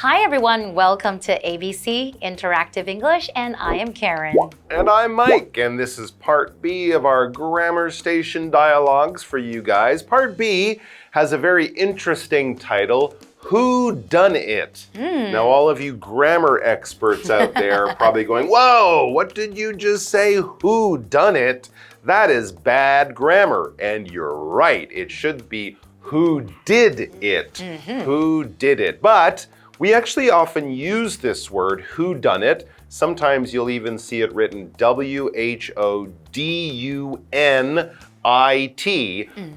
Hi everyone, welcome to ABC Interactive English, and I am Karen. And I'm Mike, and this is part B of our Grammar Station dialogues for you guys. Part B has a very interesting title, Whodunit. Now all of you grammar experts out there are probably going, whoa, what did you just say, whodunit? That is bad grammar, and you're right, it should be who did it, who did it. But we actually often use this word, whodunit. Sometimes you'll even see it written W-H-O-D-U-N-I-T.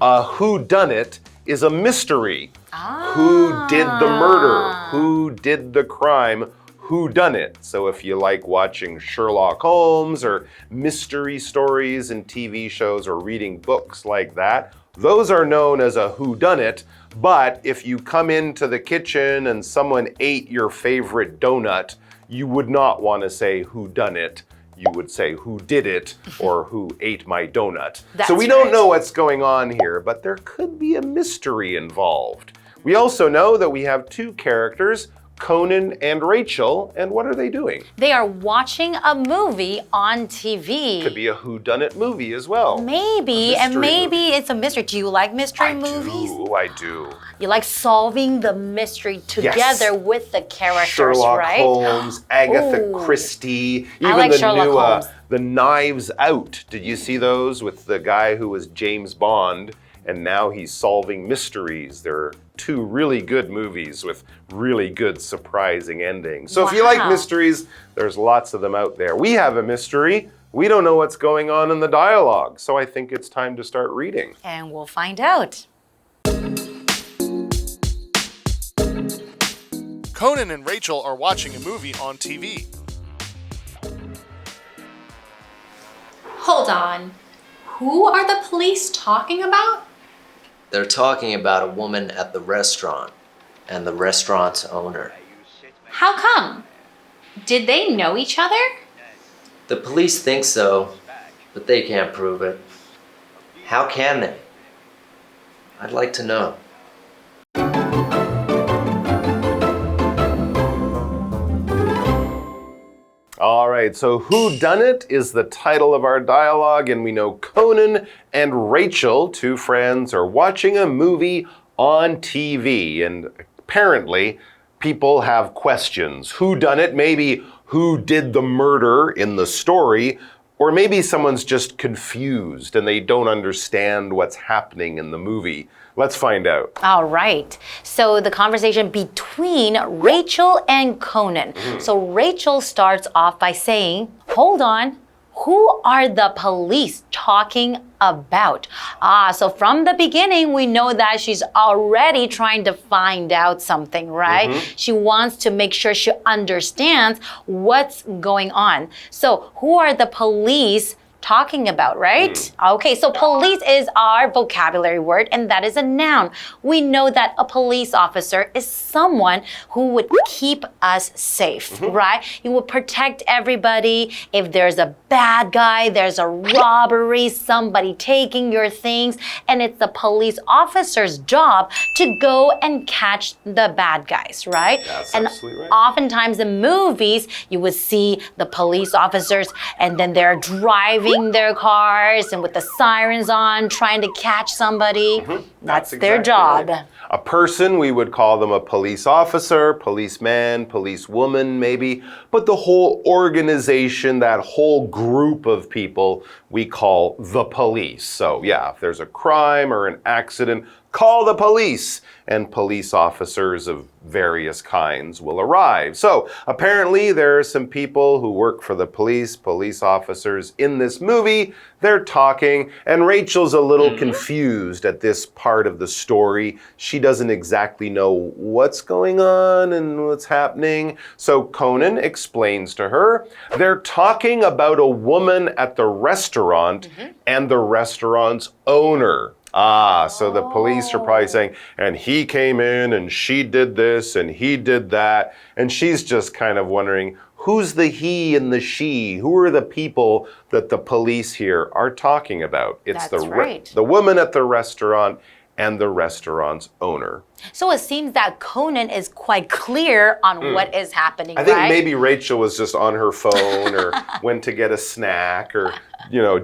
A whodunit is a mystery. Who did the murder? Who did the crime? Whodunit. So if you like watching Sherlock Holmes or mystery stories in TV shows or reading books like that, those are known as a whodunit. But if you come into the kitchen and someone ate your favorite donut, you would not want to say whodunit. You would say who did it or who ate my donut. So we don't know what's going on here, but there could be a mystery involved. We also know that we have two characters, Conan and Rachel, and what are they doing? They are watching a movie on TV. Could be a whodunit movie as well. Maybe, and maybe it's a mystery. Do you like mystery movies? I do. You like solving the mystery together with the characters, right? Sherlock Holmes, Agatha Christie, even like the Sherlock new Holmes. The Knives Out. Did you see those with the guy who was James Bond? And now he's solving mysteries. There are two really good movies with really good surprising endings. So if you like mysteries, there's lots of them out there. We have a mystery. We don't know what's going on in the dialogue. So I think it's time to start reading. And we'll find out. Conan and Rachel are watching a movie on TV. Hold on. Who are the police talking about? They're talking about a woman at the restaurant and the restaurant's owner. How come? Did they know each other? The police think so, but they can't prove it. How can they? I'd like to know. All right, so Whodunit is the title of our dialogue, and we know Conan and Rachel, two friends, are watching a movie on TV, and apparently people have questions. Whodunit, maybe who did the murder in the story, or maybe someone's just confused and they don't understand what's happening in the movie. Let's find out. All right. So the conversation between Rachel and Conan. So Rachel starts off by saying, hold on, who are the police talking about? So from the beginning, we know that she's already trying to find out something, right? She wants to make sure she understands what's going on. So who are the police talking about, right? Okay, so police is our vocabulary word, and that is a noun. We know that a police officer is someone who would keep us safe, right? He would protect everybody. If there's a bad guy, there's a robbery, somebody taking your things, and it's the police officer's job to go and catch the bad guys, right? That's and absolutely right. oftentimes in movies, you would see the police officers, and then they're driving their cars and with the sirens on, trying to catch somebody. That's their job. Right. A person, we would call them a police officer, policeman, policewoman, maybe. But the whole organization, that whole group of people, we call the police. So yeah, if there's a crime or an accident, call the police, and police officers of various kinds will arrive. So apparently there are some people who work for the police officers in this movie. They're talking, and Rachel's a little confused at this part of the story. She doesn't exactly know what's going on and what's happening. So Conan explains to her, they're talking about a woman at the restaurant and the restaurant's owner. So the police are probably saying, and he came in and she did this and he did that. And she's just kind of wondering, who's the he and the she? Who are the people that the police here are talking about? It's the woman at the restaurant and the restaurant's owner. So it seems that Conan is quite clear on what is happening, I think right? maybe Rachel was just on her phone or went to get a snack or,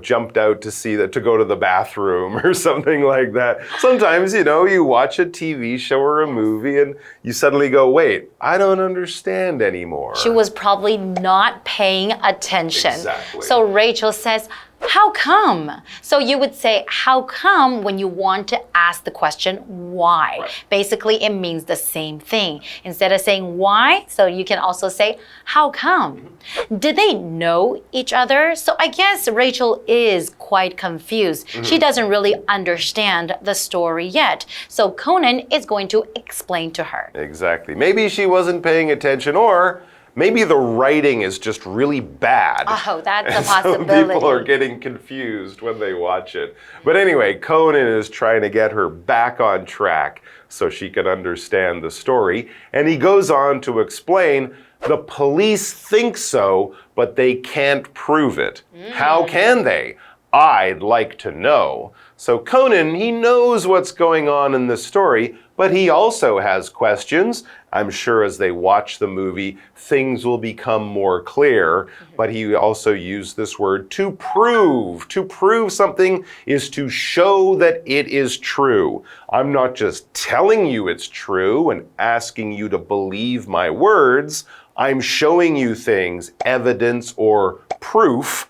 jumped out to go to the bathroom or something like that. Sometimes, you watch a TV show or a movie and you suddenly go, wait, I don't understand anymore. She was probably not paying attention. Exactly. So Rachel says, how come? So you would say, how come when you want to ask the question, why? Right. Basically, it means the same thing. Instead of saying why, so you can also say, how come? Did they know each other? So I guess Rachel is quite confused. She doesn't really understand the story yet. So Conan is going to explain to her. Exactly. Maybe she wasn't paying attention, or maybe the writing is just really bad. Oh, that's a and possibility. So people are getting confused when they watch it. But anyway, Conan is trying to get her back on track so she can understand the story. And he goes on to explain, the police think so, but they can't prove it. How can they? I'd like to know. So Conan, he knows what's going on in the story, but he also has questions. I'm sure as they watch the movie, things will become more clear. But he also used this word to prove. To prove something is to show that it is true. I'm not just telling you it's true and asking you to believe my words. I'm showing you things, evidence or proof,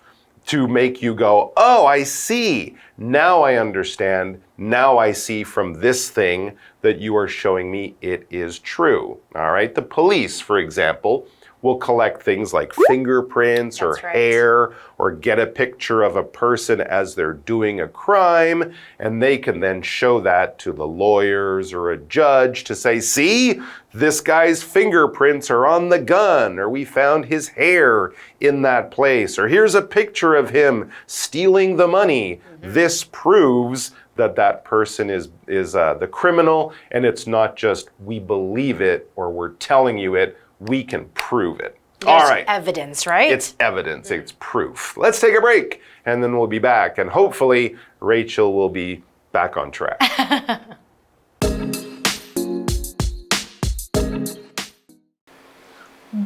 to make you go, oh, I see. Now I understand. Now I see from this thing that you are showing me it is true. All right. The police, for example, will collect things like fingerprints or hair, or get a picture of a person as they're doing a crime, and they can then show that to the lawyers or a judge to say, see, this guy's fingerprints are on the gun, or we found his hair in that place, or here's a picture of him stealing the money. This proves that that person is the criminal, and it's not just we believe it or we're telling you it. We can prove it. There's all right. evidence, right? It's evidence. It's proof. Let's take a break, and then we'll be back. And hopefully, Rachel will be back on track.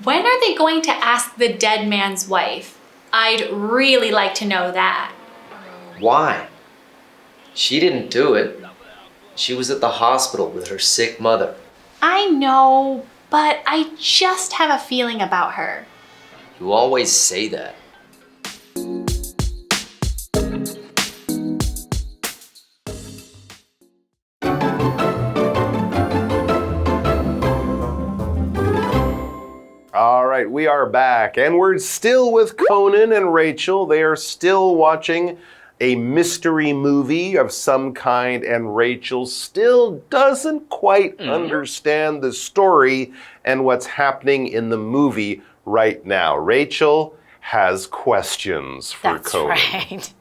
When are they going to ask the dead man's wife? I'd really like to know that. Why? She didn't do it. She was at the hospital with her sick mother. I know, but I just have a feeling about her. You always say that. All right, we are back, and we're still with Conan and Rachel. They are still watching a mystery movie of some kind, and Rachel still doesn't quite understand the story and what's happening in the movie right now. Rachel has questions for Conan. That's right.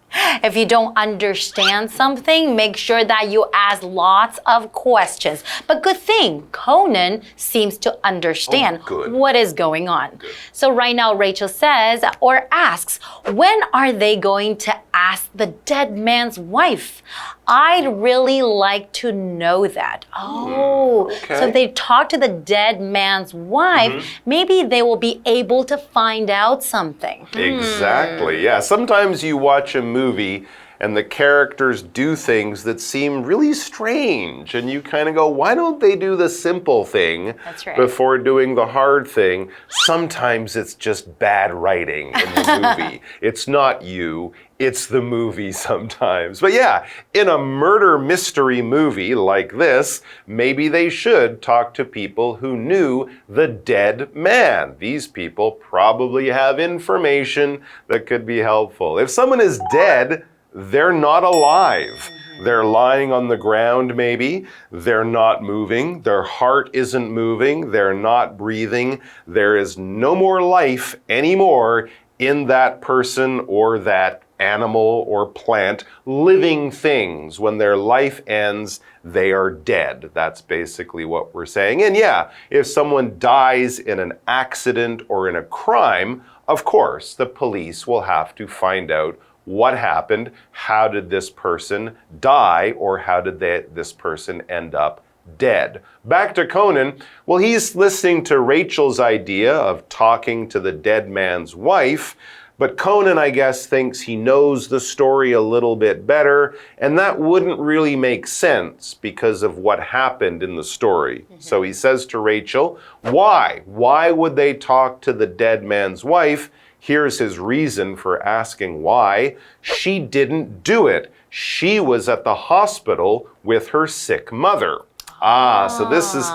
If you don't understand something, make sure that you ask lots of questions. But good thing, Conan seems to understand what is going on. So right now, Rachel says or asks, when are they going to ask the dead man's wife? I'd really like to know that. Oh, so if they talk to the dead man's wife, maybe they will be able to find out something. Exactly, yeah. Sometimes you watch a movie and the characters do things that seem really strange, and you kind of go, why don't they do the simple thing before doing the hard thing? Sometimes it's just bad writing in the movie. It's not you, it's the movie sometimes. But yeah, in a murder mystery movie like this, maybe they should talk to people who knew the dead man. These people probably have information that could be helpful. If someone is dead, they're not alive. They're lying on the ground, maybe. They're not moving. Their heart isn't moving. They're not breathing. There is no more life anymore in that person or that animal or plant. Living things, when their life ends, they are dead. That's basically what we're saying. And yeah, if someone dies in an accident or in a crime, of course, the police will have to find out What happened? How did this person die? Or how did this person end up dead? Back to Conan. Well, he's listening to Rachel's idea of talking to the dead man's wife. But Conan, I guess, thinks he knows the story a little bit better, and that wouldn't really make sense because of what happened in the story. So he says to Rachel, why? Why would they talk to the dead man's wife? Here's his reason for asking why. She didn't do it. She was at the hospital with her sick mother. So this is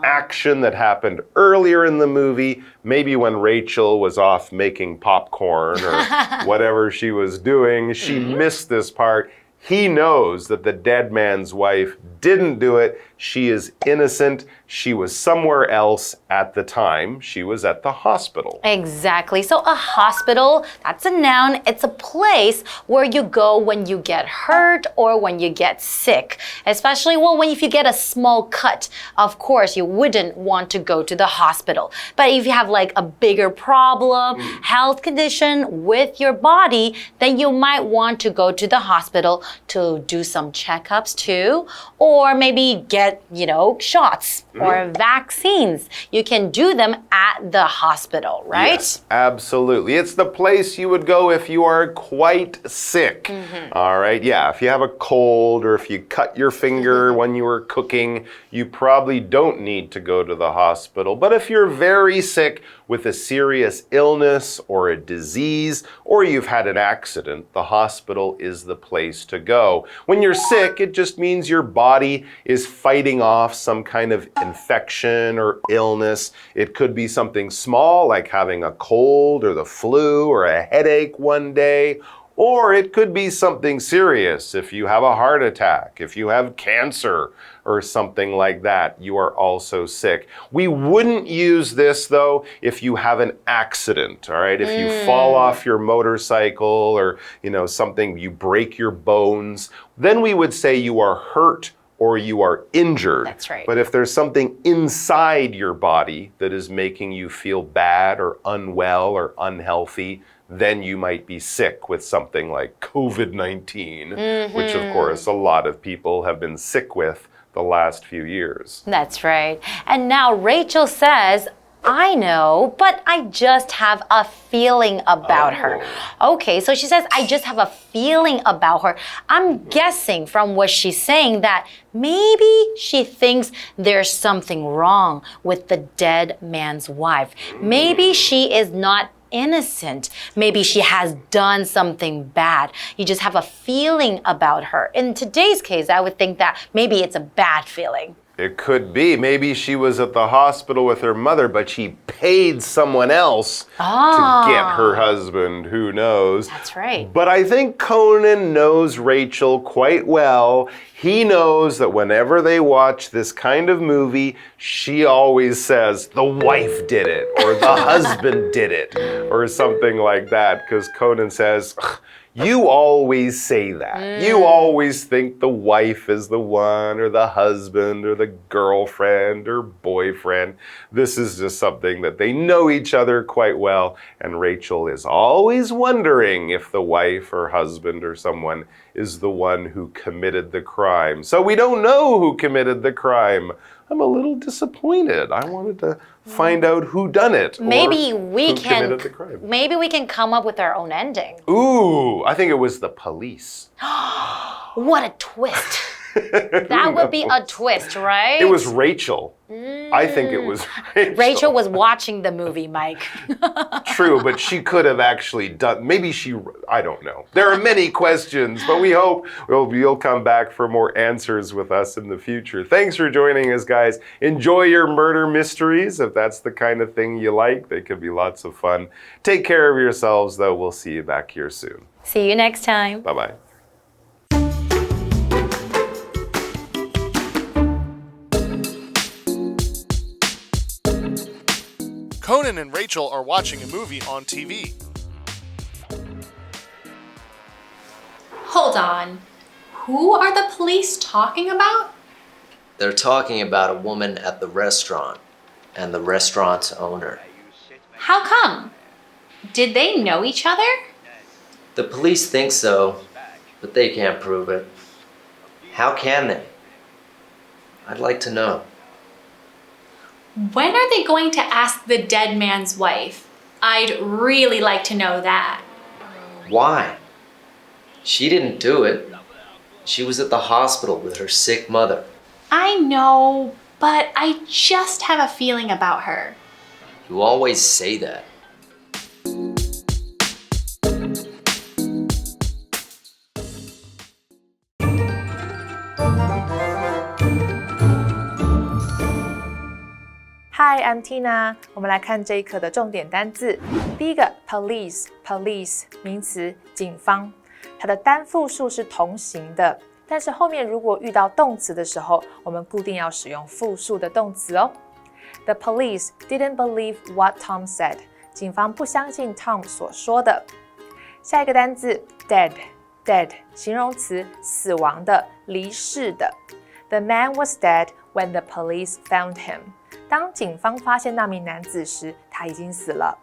action that happened earlier in the movie, maybe when Rachel was off making popcorn or whatever she was doing. She missed this part. He knows that the dead man's wife didn't do it. She is innocent. She was somewhere else at the time. She was at the hospital. Exactly. So a hospital, that's a noun. It's a place where you go when you get hurt or when you get sick. Especially, if you get a small cut, of course, you wouldn't want to go to the hospital. But if you have like a bigger problem, health condition with your body, then you might want to go to the hospital to do some checkups too, or maybe get, shots or vaccines. You can do them at the hospital, right? Yes, absolutely. It's the place you would go if you are quite sick. All right, yeah, if you have a cold or if you cut your finger when you were cooking, you probably don't need to go to the hospital. But if you're very sick with a serious illness or a disease, or you've had an accident, the hospital is the place to go. When you're sick, it just means your body is fighting off some kind of infection or illness. It could be something small, like having a cold or the flu or a headache one day. Or it could be something serious. If you have a heart attack, if you have cancer or something like that, you are also sick. We wouldn't use this though if you have an accident, all right? If you fall off your motorcycle or, something, you break your bones, then we would say you are hurt or you are injured. That's right. But if there's something inside your body that is making you feel bad or unwell or unhealthy, then you might be sick with something like COVID-19, which of course a lot of people have been sick with the last few years. That's right. And now Rachel says, I know, but I just have a feeling about her. Okay, so she says, I just have a feeling about her. I'm guessing from what she's saying that maybe she thinks there's something wrong with the dead man's wife. Maybe she is not innocent. Maybe she has done something bad. You just have a feeling about her. In today's case, I would think that maybe it's a bad feeling. It could be. Maybe she was at the hospital with her mother, but she paid someone else to get her husband. Who knows? That's right. But I think Conan knows Rachel quite well. He knows that whenever they watch this kind of movie, she always says, the wife did it, or the husband did it, or something like that, because Conan says, you always say that. You always think the wife is the one, or the husband, or the girlfriend, or boyfriend. This is just something that they know each other quite well, and Rachel is always wondering if the wife or husband or someone is the one who committed the crime. So we don't know who committed the crime. I'm a little disappointed. I wanted to find out who done it. Maybe we committed the crime. Maybe we can come up with our own ending. Ooh, I think it was the police. What a twist. That would be a twist, right? It was Rachel. I think it was Rachel. Rachel was watching the movie, Mike. True, but she could have actually done, I don't know. There are many questions, but we hope you'll come back for more answers with us in the future. Thanks for joining us, guys. Enjoy your murder mysteries. If that's the kind of thing you like, they could be lots of fun. Take care of yourselves, though. We'll see you back here soon. See you next time. Bye-bye. Conan and Rachel are watching a movie on TV. Hold on. Who are the police talking about? They're talking about a woman at the restaurant and the restaurant's owner. How come? Did they know each other? The police think so, but they can't prove it. How can they? I'd like to know. When are they going to ask the dead man's wife? I'd really like to know that. Why? She didn't do it. She was at the hospital with her sick mother. I know, but I just have a feeling about her. You always say that. Hi, I'm Tina. 我们来看这一课的重点单字。第一个 police 名词，警方。它的单复数是同形的，但是后面如果遇到动词的时候，我们固定要使用复数的动词哦。The police didn't believe what Tom said. 警方不相信 Tom 所说的。下一个单字 dead 形容词，死亡的，离世的。The man was dead when the police found him. 当警方发现那名男子时，他已经死了。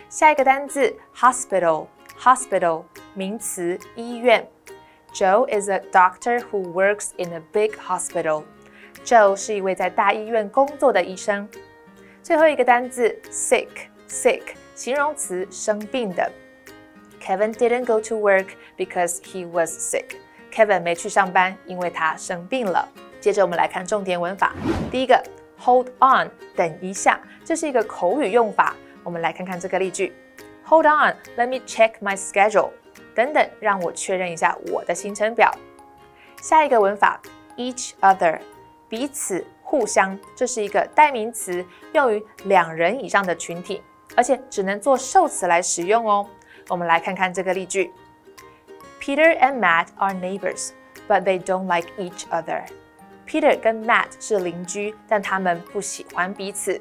下一个单字 hospital 名词，医院。Joe is a doctor who works in a big hospital. Joe 是一位在大医院工作的医生。最后一个单字 sick 形容词，生病的。Kevin didn't go to work because he was sick. Kevin 没去上班，因为他生病了。接着我们来看重点文法。第一个 hold on 等一下，这是一个口语用法。我们来看看这个例句。Hold on, let me check my schedule. 等等，让我确认一下我的行程表。下一个文法 each other 彼此互相，这是一个代名词，用于两人以上的群体，而且只能做受词来使用哦。我们来看看这个例句。Peter and Matt are neighbors, but they don't like each other. Peter 跟 Matt 是邻居，但他们不喜欢彼此。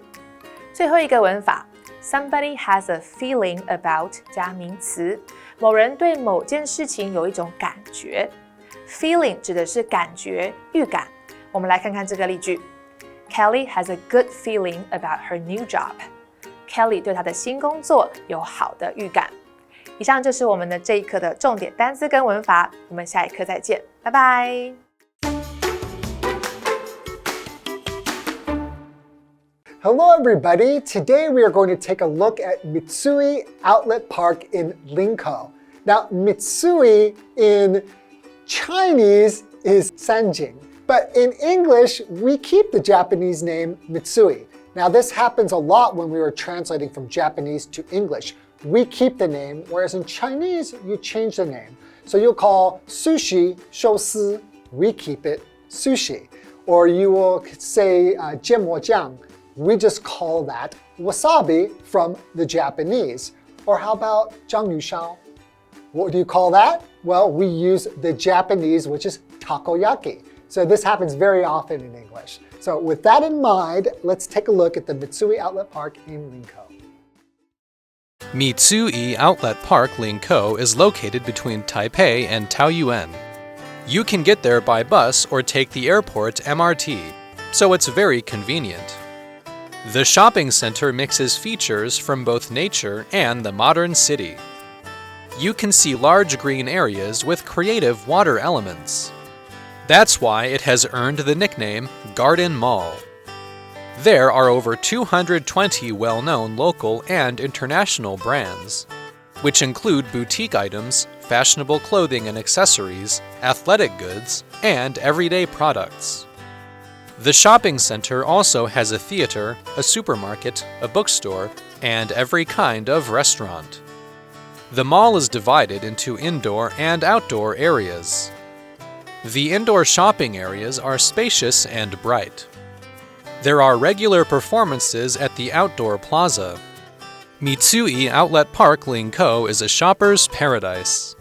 最后一个文法 Somebody has a feeling about 加名词，某人对某件事情有一种感觉。Feeling 指的是感觉、预感。我们来看看这个例句。Kelly has a good feeling about her new job. Kelly 对她的新工作有好的预感。以上就是我们的这一课的重点单词跟文法，我们下一课再见，拜拜。Hello everybody, today we are going to take a look at Mitsui Outlet Park in Linkou. Now Mitsui in Chinese is Sanjing, but in English we keep the Japanese name Mitsui. Now this happens a lot when we are translating from Japanese to English. We keep the name, whereas in Chinese you change the name. So you'll call sushi 寿司, we keep it sushi. Or you will say 芥末酱, we just call that wasabi from the Japanese. Or how about 章鱼烧? What do you call that? Well, we use the Japanese, which is takoyaki. So this happens very often in English. So with that in mind, let's take a look at the Mitsui Outlet Park in Linkou. Mitsui Outlet Park Linkou is located between Taipei and Taoyuan. You can get there by bus or take the airport MRT, so it's very convenient. The shopping center mixes features from both nature and the modern city. You can see large green areas with creative water elements. That's why it has earned the nickname Garden Mall. There are over 220 well-known local and international brands, which include boutique items, fashionable clothing and accessories, athletic goods, and everyday products. The shopping center also has a theater, a supermarket, a bookstore, and every kind of restaurant. The mall is divided into indoor and outdoor areas. The indoor shopping areas are spacious and bright. There are regular performances at the outdoor plaza. Mitsui Outlet Park Linkou is a shopper's paradise.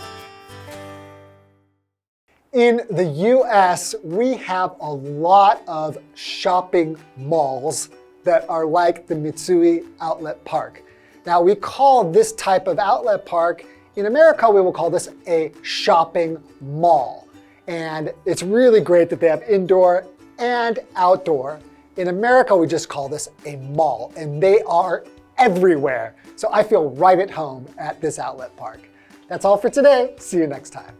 In the US, we have a lot of shopping malls that are like the Mitsui Outlet Park. Now, we call this type of outlet park, in America, we will call this a shopping mall. And it's really great that they have indoor and outdoor. In America, we just call this a mall, and they are everywhere. So I feel right at home at this outlet park. That's all for today. See you next time.